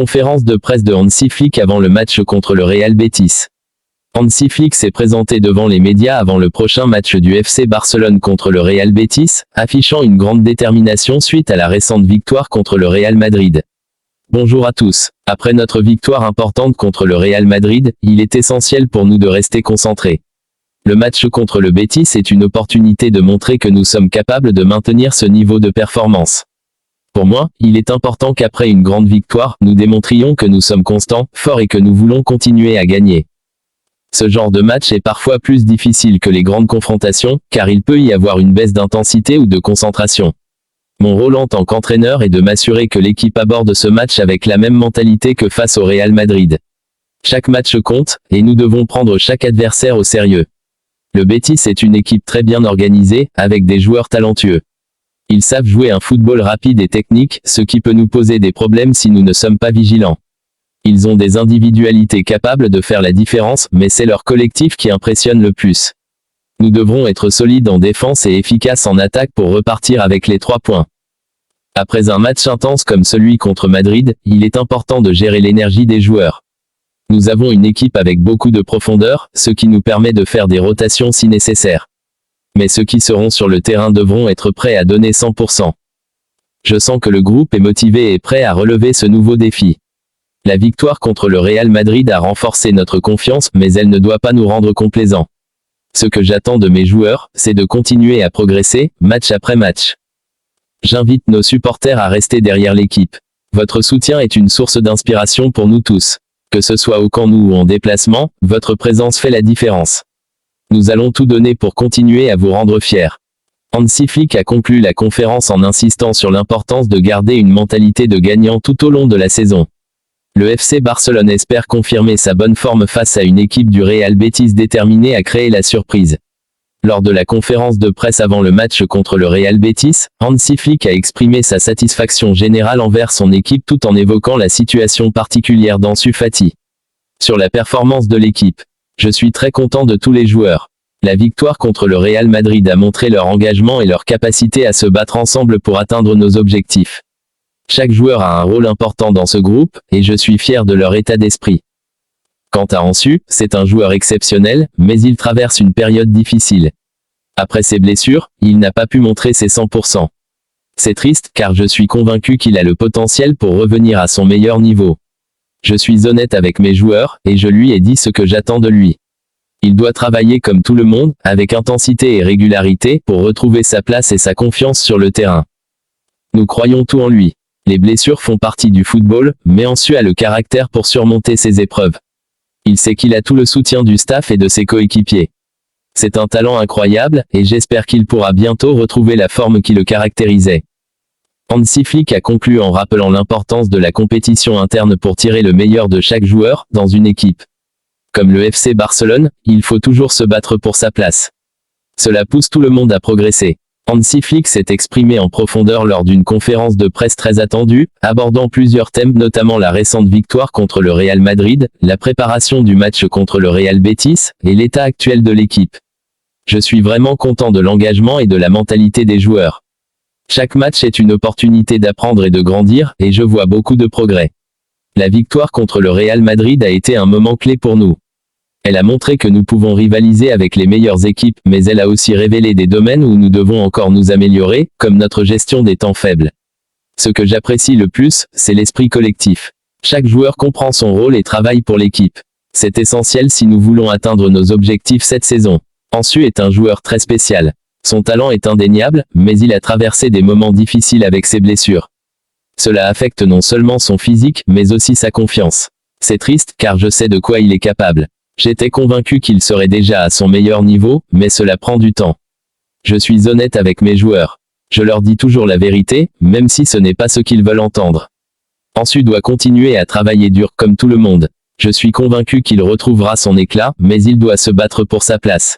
Conférence de presse de Hansi Flick avant le match contre le Real Betis. Hansi Flick s'est présenté devant les médias avant le prochain match du FC Barcelone contre le Real Betis, affichant une grande détermination suite à la récente victoire contre le Real Madrid. Bonjour à tous. Après notre victoire importante contre le Real Madrid, il est essentiel pour nous de rester concentrés. Le match contre le Betis est une opportunité de montrer que nous sommes capables de maintenir ce niveau de performance. Pour moi, il est important qu'après une grande victoire, nous démontrions que nous sommes constants, forts et que nous voulons continuer à gagner. Ce genre de match est parfois plus difficile que les grandes confrontations, car il peut y avoir une baisse d'intensité ou de concentration. Mon rôle en tant qu'entraîneur est de m'assurer que l'équipe aborde ce match avec la même mentalité que face au Real Madrid. Chaque match compte, et nous devons prendre chaque adversaire au sérieux. Le Betis est une équipe très bien organisée, avec des joueurs talentueux. Ils savent jouer un football rapide et technique, ce qui peut nous poser des problèmes si nous ne sommes pas vigilants. Ils ont des individualités capables de faire la différence, mais c'est leur collectif qui impressionne le plus. Nous devrons être solides en défense et efficaces en attaque pour repartir avec les 3 points. Après un match intense comme celui contre Madrid, il est important de gérer l'énergie des joueurs. Nous avons une équipe avec beaucoup de profondeur, ce qui nous permet de faire des rotations si nécessaire. Mais ceux qui seront sur le terrain devront être prêts à donner 100%. Je sens que le groupe est motivé et prêt à relever ce nouveau défi. La victoire contre le Real Madrid a renforcé notre confiance, mais elle ne doit pas nous rendre complaisants. Ce que j'attends de mes joueurs, c'est de continuer à progresser, match après match. J'invite nos supporters à rester derrière l'équipe. Votre soutien est une source d'inspiration pour nous tous. Que ce soit au camp ou en déplacement, votre présence fait la différence. Nous allons tout donner pour continuer à vous rendre fiers. Hansi Flick a conclu la conférence en insistant sur l'importance de garder une mentalité de gagnant tout au long de la saison. Le FC Barcelone espère confirmer sa bonne forme face à une équipe du Real Betis déterminée à créer la surprise. Lors de la conférence de presse avant le match contre le Real Betis, Hansi Flick a exprimé sa satisfaction générale envers son équipe tout en évoquant la situation particulière d'Ansu Fati. Sur la performance de l'équipe. Je suis très content de tous les joueurs. La victoire contre le Real Madrid a montré leur engagement et leur capacité à se battre ensemble pour atteindre nos objectifs. Chaque joueur a un rôle important dans ce groupe, et je suis fier de leur état d'esprit. Quant à Ansu, c'est un joueur exceptionnel, mais il traverse une période difficile. Après ses blessures, il n'a pas pu montrer ses 100%. C'est triste, car je suis convaincu qu'il a le potentiel pour revenir à son meilleur niveau. Je suis honnête avec mes joueurs, et je lui ai dit ce que j'attends de lui. Il doit travailler comme tout le monde, avec intensité et régularité, pour retrouver sa place et sa confiance sur le terrain. Nous croyons tout en lui. Les blessures font partie du football, mais Ansu a le caractère pour surmonter ces épreuves. Il sait qu'il a tout le soutien du staff et de ses coéquipiers. C'est un talent incroyable, et j'espère qu'il pourra bientôt retrouver la forme qui le caractérisait. Hansi Flick a conclu en rappelant l'importance de la compétition interne pour tirer le meilleur de chaque joueur, dans une équipe. Comme le FC Barcelone, il faut toujours se battre pour sa place. Cela pousse tout le monde à progresser. Hansi Flick s'est exprimé en profondeur lors d'une conférence de presse très attendue, abordant plusieurs thèmes notamment la récente victoire contre le Real Madrid, la préparation du match contre le Real Betis, et l'état actuel de l'équipe. Je suis vraiment content de l'engagement et de la mentalité des joueurs. Chaque match est une opportunité d'apprendre et de grandir, et je vois beaucoup de progrès. La victoire contre le Real Madrid a été un moment clé pour nous. Elle a montré que nous pouvons rivaliser avec les meilleures équipes, mais elle a aussi révélé des domaines où nous devons encore nous améliorer, comme notre gestion des temps faibles. Ce que j'apprécie le plus, c'est l'esprit collectif. Chaque joueur comprend son rôle et travaille pour l'équipe. C'est essentiel si nous voulons atteindre nos objectifs cette saison. Ansu est un joueur très spécial. Son talent est indéniable, mais il a traversé des moments difficiles avec ses blessures. Cela affecte non seulement son physique, mais aussi sa confiance. C'est triste, car je sais de quoi il est capable. J'étais convaincu qu'il serait déjà à son meilleur niveau, mais cela prend du temps. Je suis honnête avec mes joueurs. Je leur dis toujours la vérité, même si ce n'est pas ce qu'ils veulent entendre. Ansu doit continuer à travailler dur comme tout le monde. Je suis convaincu qu'il retrouvera son éclat, mais il doit se battre pour sa place.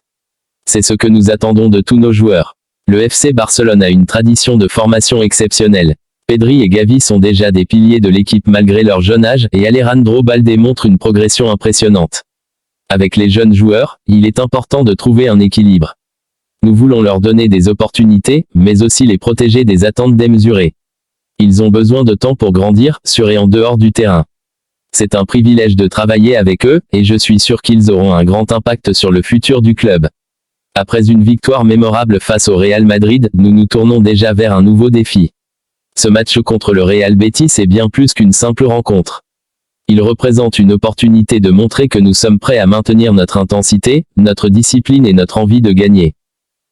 C'est ce que nous attendons de tous nos joueurs. Le FC Barcelone a une tradition de formation exceptionnelle. Pedri et Gavi sont déjà des piliers de l'équipe malgré leur jeune âge, et Alejandro Balde montre une progression impressionnante. Avec les jeunes joueurs, il est important de trouver un équilibre. Nous voulons leur donner des opportunités, mais aussi les protéger des attentes démesurées. Ils ont besoin de temps pour grandir, sur et en dehors du terrain. C'est un privilège de travailler avec eux, et je suis sûr qu'ils auront un grand impact sur le futur du club. Après une victoire mémorable face au Real Madrid, nous nous tournons déjà vers un nouveau défi. Ce match contre le Real Betis est bien plus qu'une simple rencontre. Il représente une opportunité de montrer que nous sommes prêts à maintenir notre intensité, notre discipline et notre envie de gagner.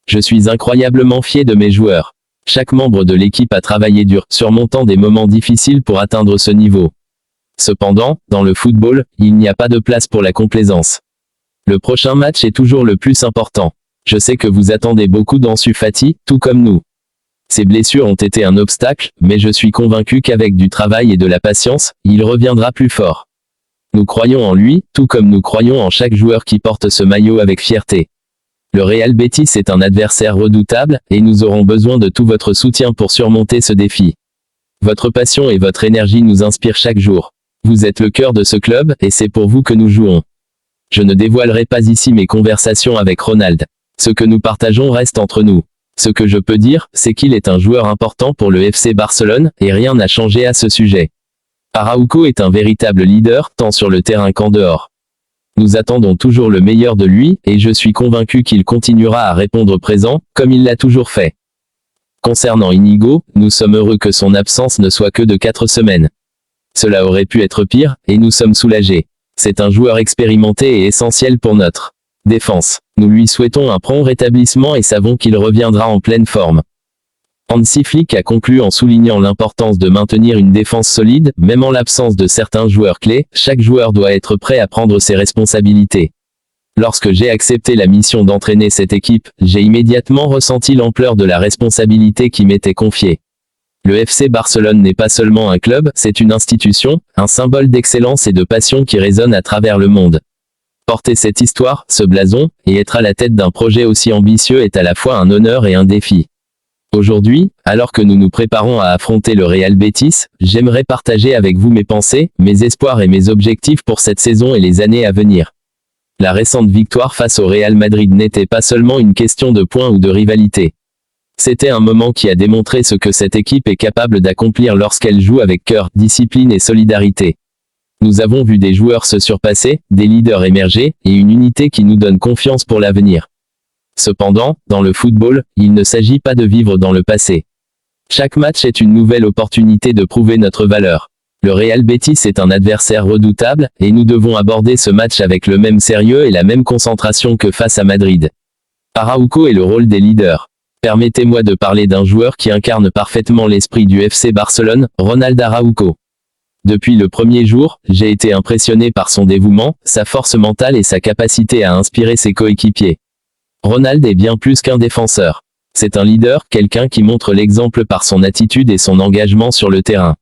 Je suis incroyablement fier de mes joueurs. Chaque membre de l'équipe a travaillé dur, surmontant des moments difficiles pour atteindre ce niveau. Cependant, dans le football, il n'y a pas de place pour la complaisance. Le prochain match est toujours le plus important. Je sais que vous attendez beaucoup d'Ansu Fati, tout comme nous. Ses blessures ont été un obstacle, mais je suis convaincu qu'avec du travail et de la patience, il reviendra plus fort. Nous croyons en lui, tout comme nous croyons en chaque joueur qui porte ce maillot avec fierté. Le Real Betis est un adversaire redoutable, et nous aurons besoin de tout votre soutien pour surmonter ce défi. Votre passion et votre énergie nous inspirent chaque jour. Vous êtes le cœur de ce club, et c'est pour vous que nous jouons. Je ne dévoilerai pas ici mes conversations avec Ronald. Ce que nous partageons reste entre nous. Ce que je peux dire, c'est qu'il est un joueur important pour le FC Barcelone, et rien n'a changé à ce sujet. Araujo est un véritable leader, tant sur le terrain qu'en dehors. Nous attendons toujours le meilleur de lui, et je suis convaincu qu'il continuera à répondre présent, comme il l'a toujours fait. Concernant Inigo, nous sommes heureux que son absence ne soit que de 4 semaines. Cela aurait pu être pire, et nous sommes soulagés. C'est un joueur expérimenté et essentiel pour notre défense. Nous lui souhaitons un prompt rétablissement et savons qu'il reviendra en pleine forme. Hansi Flick a conclu en soulignant l'importance de maintenir une défense solide, même en l'absence de certains joueurs clés, chaque joueur doit être prêt à prendre ses responsabilités. Lorsque j'ai accepté la mission d'entraîner cette équipe, j'ai immédiatement ressenti l'ampleur de la responsabilité qui m'était confiée. Le FC Barcelone n'est pas seulement un club, c'est une institution, un symbole d'excellence et de passion qui résonne à travers le monde. Porter cette histoire, ce blason, et être à la tête d'un projet aussi ambitieux est à la fois un honneur et un défi. Aujourd'hui, alors que nous nous préparons à affronter le Real Betis, j'aimerais partager avec vous mes pensées, mes espoirs et mes objectifs pour cette saison et les années à venir. La récente victoire face au Real Madrid n'était pas seulement une question de points ou de rivalité. C'était un moment qui a démontré ce que cette équipe est capable d'accomplir lorsqu'elle joue avec cœur, discipline et solidarité. Nous avons vu des joueurs se surpasser, des leaders émerger, et une unité qui nous donne confiance pour l'avenir. Cependant, dans le football, il ne s'agit pas de vivre dans le passé. Chaque match est une nouvelle opportunité de prouver notre valeur. Le Real Betis est un adversaire redoutable, et nous devons aborder ce match avec le même sérieux et la même concentration que face à Madrid. Araujo est le rôle des leaders. Permettez-moi de parler d'un joueur qui incarne parfaitement l'esprit du FC Barcelone, Ronald Araujo. Depuis le premier jour, j'ai été impressionné par son dévouement, sa force mentale et sa capacité à inspirer ses coéquipiers. Ronald est bien plus qu'un défenseur. C'est un leader, quelqu'un qui montre l'exemple par son attitude et son engagement sur le terrain.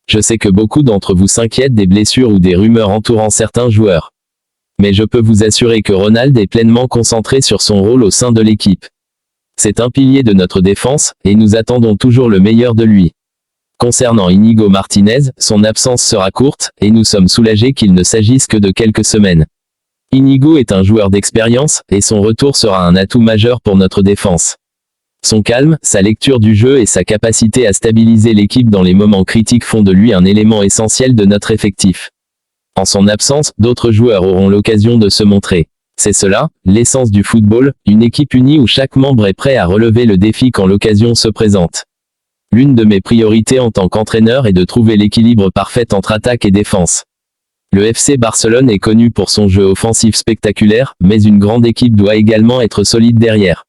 Je sais que beaucoup d'entre vous s'inquiètent des blessures ou des rumeurs entourant certains joueurs. Mais je peux vous assurer que Ronald est pleinement concentré sur son rôle au sein de l'équipe. C'est un pilier de notre défense, et nous attendons toujours le meilleur de lui. Concernant Inigo Martinez, son absence sera courte, et nous sommes soulagés qu'il ne s'agisse que de quelques semaines. Inigo est un joueur d'expérience, et son retour sera un atout majeur pour notre défense. Son calme, sa lecture du jeu et sa capacité à stabiliser l'équipe dans les moments critiques font de lui un élément essentiel de notre effectif. En son absence, d'autres joueurs auront l'occasion de se montrer. C'est cela, l'essence du football, une équipe unie où chaque membre est prêt à relever le défi quand l'occasion se présente. L'une de mes priorités en tant qu'entraîneur est de trouver l'équilibre parfait entre attaque et défense. Le FC Barcelone est connu pour son jeu offensif spectaculaire, mais une grande équipe doit également être solide derrière.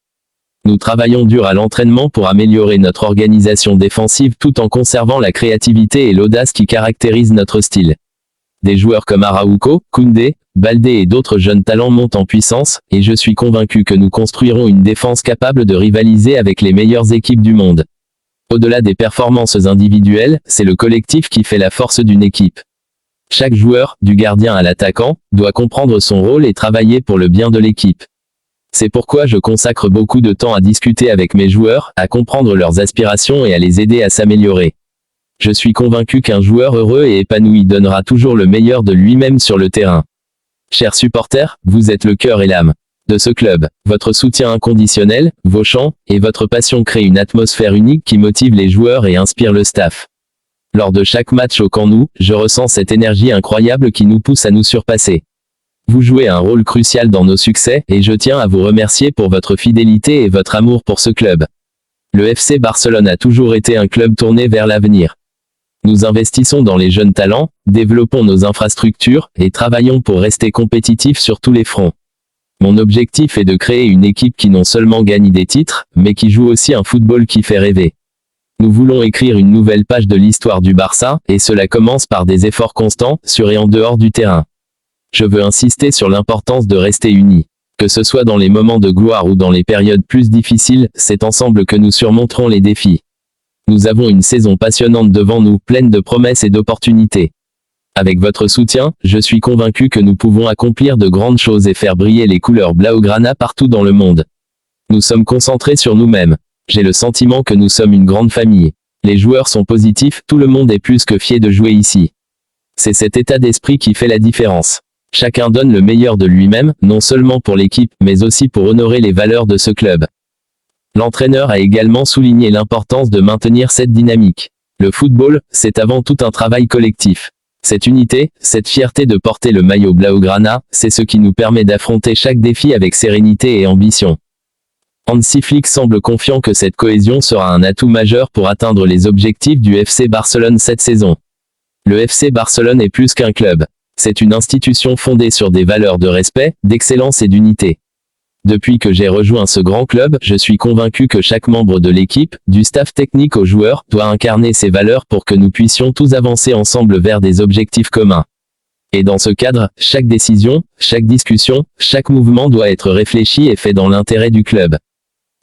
Nous travaillons dur à l'entraînement pour améliorer notre organisation défensive tout en conservant la créativité et l'audace qui caractérisent notre style. Des joueurs comme Araujo, Koundé, Baldé et d'autres jeunes talents montent en puissance, et je suis convaincu que nous construirons une défense capable de rivaliser avec les meilleures équipes du monde. Au-delà des performances individuelles, c'est le collectif qui fait la force d'une équipe. Chaque joueur, du gardien à l'attaquant, doit comprendre son rôle et travailler pour le bien de l'équipe. C'est pourquoi je consacre beaucoup de temps à discuter avec mes joueurs, à comprendre leurs aspirations et à les aider à s'améliorer. Je suis convaincu qu'un joueur heureux et épanoui donnera toujours le meilleur de lui-même sur le terrain. Chers supporters, vous êtes le cœur et l'âme de ce club. Votre soutien inconditionnel, vos chants, et votre passion créent une atmosphère unique qui motive les joueurs et inspire le staff. Lors de chaque match au Camp Nou, je ressens cette énergie incroyable qui nous pousse à nous surpasser. Vous jouez un rôle crucial dans nos succès, et je tiens à vous remercier pour votre fidélité et votre amour pour ce club. Le FC Barcelone a toujours été un club tourné vers l'avenir. Nous investissons dans les jeunes talents, développons nos infrastructures, et travaillons pour rester compétitifs sur tous les fronts. Mon objectif est de créer une équipe qui non seulement gagne des titres, mais qui joue aussi un football qui fait rêver. Nous voulons écrire une nouvelle page de l'histoire du Barça, et cela commence par des efforts constants, sur et en dehors du terrain. Je veux insister sur l'importance de rester unis. Que ce soit dans les moments de gloire ou dans les périodes plus difficiles, c'est ensemble que nous surmonterons les défis. Nous avons une saison passionnante devant nous, pleine de promesses et d'opportunités. Avec votre soutien, je suis convaincu que nous pouvons accomplir de grandes choses et faire briller les couleurs blaugrana partout dans le monde. Nous sommes concentrés sur nous-mêmes. J'ai le sentiment que nous sommes une grande famille. Les joueurs sont positifs, tout le monde est plus que fier de jouer ici. C'est cet état d'esprit qui fait la différence. Chacun donne le meilleur de lui-même, non seulement pour l'équipe, mais aussi pour honorer les valeurs de ce club. L'entraîneur a également souligné l'importance de maintenir cette dynamique. Le football, c'est avant tout un travail collectif. Cette unité, cette fierté de porter le maillot blaugrana, c'est ce qui nous permet d'affronter chaque défi avec sérénité et ambition. Hansi Flick semble confiant que cette cohésion sera un atout majeur pour atteindre les objectifs du FC Barcelone cette saison. Le FC Barcelone est plus qu'un club. C'est une institution fondée sur des valeurs de respect, d'excellence et d'unité. Depuis que j'ai rejoint ce grand club, je suis convaincu que chaque membre de l'équipe, du staff technique aux joueurs, doit incarner ces valeurs pour que nous puissions tous avancer ensemble vers des objectifs communs. Et dans ce cadre, chaque décision, chaque discussion, chaque mouvement doit être réfléchi et fait dans l'intérêt du club.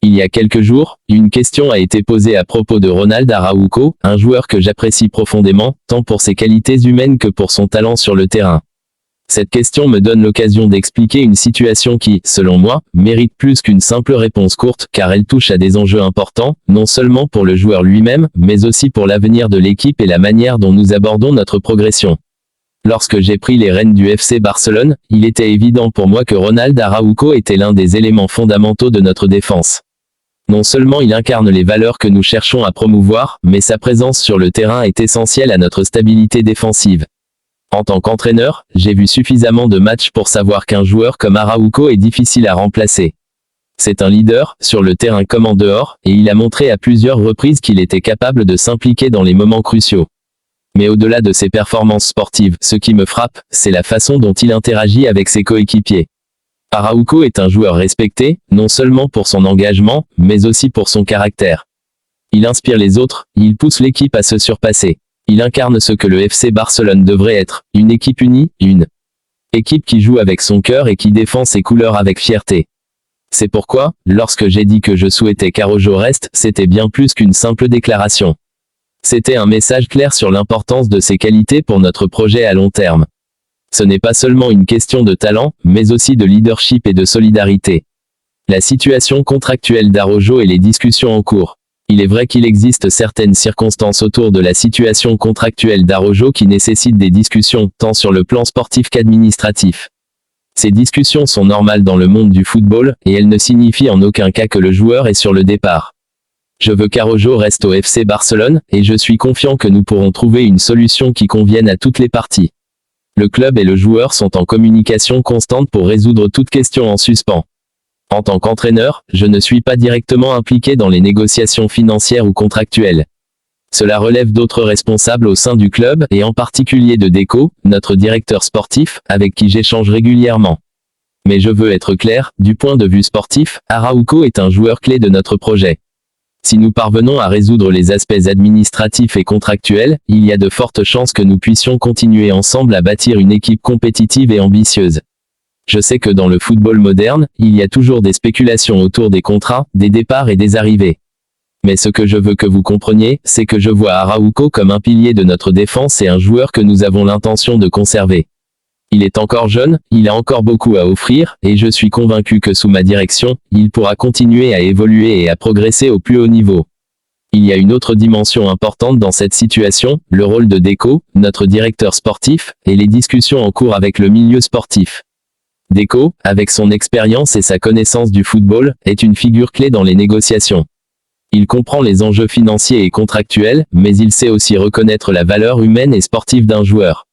Il y a quelques jours, une question a été posée à propos de Ronald Araujo, un joueur que j'apprécie profondément, tant pour ses qualités humaines que pour son talent sur le terrain. Cette question me donne l'occasion d'expliquer une situation qui, selon moi, mérite plus qu'une simple réponse courte, car elle touche à des enjeux importants, non seulement pour le joueur lui-même, mais aussi pour l'avenir de l'équipe et la manière dont nous abordons notre progression. Lorsque j'ai pris les rênes du FC Barcelone, il était évident pour moi que Ronald Araujo était l'un des éléments fondamentaux de notre défense. Non seulement il incarne les valeurs que nous cherchons à promouvoir, mais sa présence sur le terrain est essentielle à notre stabilité défensive. En tant qu'entraîneur, j'ai vu suffisamment de matchs pour savoir qu'un joueur comme Araujo est difficile à remplacer. C'est un leader, sur le terrain comme en dehors, et il a montré à plusieurs reprises qu'il était capable de s'impliquer dans les moments cruciaux. Mais au-delà de ses performances sportives, ce qui me frappe, c'est la façon dont il interagit avec ses coéquipiers. Araujo est un joueur respecté, non seulement pour son engagement, mais aussi pour son caractère. Il inspire les autres, il pousse l'équipe à se surpasser. Il incarne ce que le FC Barcelone devrait être, une équipe unie, une équipe qui joue avec son cœur et qui défend ses couleurs avec fierté. C'est pourquoi, lorsque j'ai dit que je souhaitais qu'Araujo reste, c'était bien plus qu'une simple déclaration. C'était un message clair sur l'importance de ses qualités pour notre projet à long terme. Ce n'est pas seulement une question de talent, mais aussi de leadership et de solidarité. La situation contractuelle d'Araujo et les discussions en cours. Il est vrai qu'il existe certaines circonstances autour de la situation contractuelle d'Araujo qui nécessitent des discussions, tant sur le plan sportif qu'administratif. Ces discussions sont normales dans le monde du football, et elles ne signifient en aucun cas que le joueur est sur le départ. Je veux qu'Araujo reste au FC Barcelone, et je suis confiant que nous pourrons trouver une solution qui convienne à toutes les parties. Le club et le joueur sont en communication constante pour résoudre toute question en suspens. En tant qu'entraîneur, je ne suis pas directement impliqué dans les négociations financières ou contractuelles. Cela relève d'autres responsables au sein du club et en particulier de Deco, notre directeur sportif, avec qui j'échange régulièrement. Mais je veux être clair, du point de vue sportif, Araujo est un joueur clé de notre projet. Si nous parvenons à résoudre les aspects administratifs et contractuels, il y a de fortes chances que nous puissions continuer ensemble à bâtir une équipe compétitive et ambitieuse. Je sais que dans le football moderne, il y a toujours des spéculations autour des contrats, des départs et des arrivées. Mais ce que je veux que vous compreniez, c'est que je vois Araujo comme un pilier de notre défense et un joueur que nous avons l'intention de conserver. Il est encore jeune, il a encore beaucoup à offrir, et je suis convaincu que sous ma direction, il pourra continuer à évoluer et à progresser au plus haut niveau. Il y a une autre dimension importante dans cette situation, le rôle de Deco, notre directeur sportif, et les discussions en cours avec le milieu sportif. Deco, avec son expérience et sa connaissance du football, est une figure clé dans les négociations. Il comprend les enjeux financiers et contractuels, mais il sait aussi reconnaître la valeur humaine et sportive d'un joueur.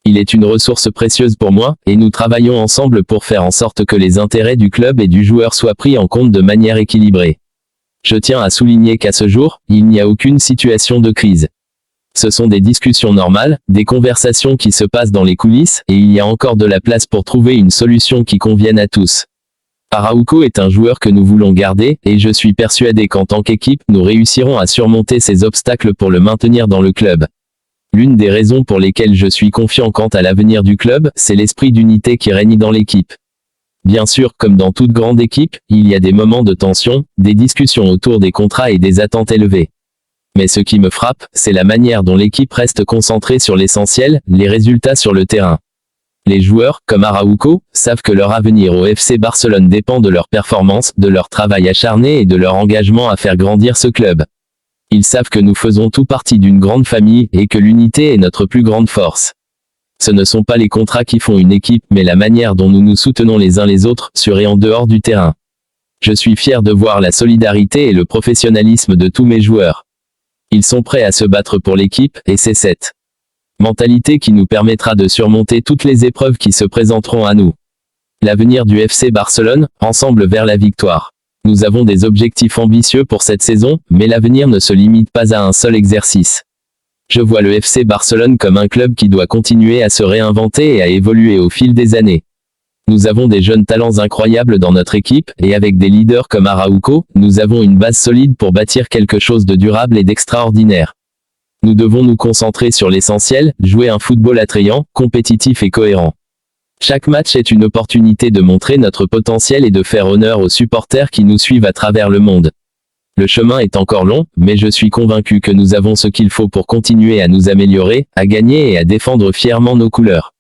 Il est une ressource précieuse pour moi, et nous travaillons ensemble pour faire en sorte que les intérêts du club et du joueur soient pris en compte de manière équilibrée. Je tiens à souligner qu'à ce jour, il n'y a aucune situation de crise. Ce sont des discussions normales, des conversations qui se passent dans les coulisses, et il y a encore de la place pour trouver une solution qui convienne à tous. Araujo est un joueur que nous voulons garder, et je suis persuadé qu'en tant qu'équipe, nous réussirons à surmonter ces obstacles pour le maintenir dans le club. L'une des raisons pour lesquelles je suis confiant quant à l'avenir du club, c'est l'esprit d'unité qui règne dans l'équipe. Bien sûr, comme dans toute grande équipe, il y a des moments de tension, des discussions autour des contrats et des attentes élevées. Mais ce qui me frappe, c'est la manière dont l'équipe reste concentrée sur l'essentiel, les résultats sur le terrain. Les joueurs, comme Araujo, savent que leur avenir au FC Barcelone dépend de leur performance, de leur travail acharné et de leur engagement à faire grandir ce club. Ils savent que nous faisons tout partie d'une grande famille et que l'unité est notre plus grande force. Ce ne sont pas les contrats qui font une équipe, mais la manière dont nous nous soutenons les uns les autres, sur et en dehors du terrain. Je suis fier de voir la solidarité et le professionnalisme de tous mes joueurs. Ils sont prêts à se battre pour l'équipe, et c'est cette mentalité qui nous permettra de surmonter toutes les épreuves qui se présenteront à nous. L'avenir du FC Barcelone, ensemble vers la victoire. Nous avons des objectifs ambitieux pour cette saison, mais l'avenir ne se limite pas à un seul exercice. Je vois le FC Barcelone comme un club qui doit continuer à se réinventer et à évoluer au fil des années. Nous avons des jeunes talents incroyables dans notre équipe, et avec des leaders comme Araujo, nous avons une base solide pour bâtir quelque chose de durable et d'extraordinaire. Nous devons nous concentrer sur l'essentiel, jouer un football attrayant, compétitif et cohérent. Chaque match est une opportunité de montrer notre potentiel et de faire honneur aux supporters qui nous suivent à travers le monde. Le chemin est encore long, mais je suis convaincu que nous avons ce qu'il faut pour continuer à nous améliorer, à gagner et à défendre fièrement nos couleurs.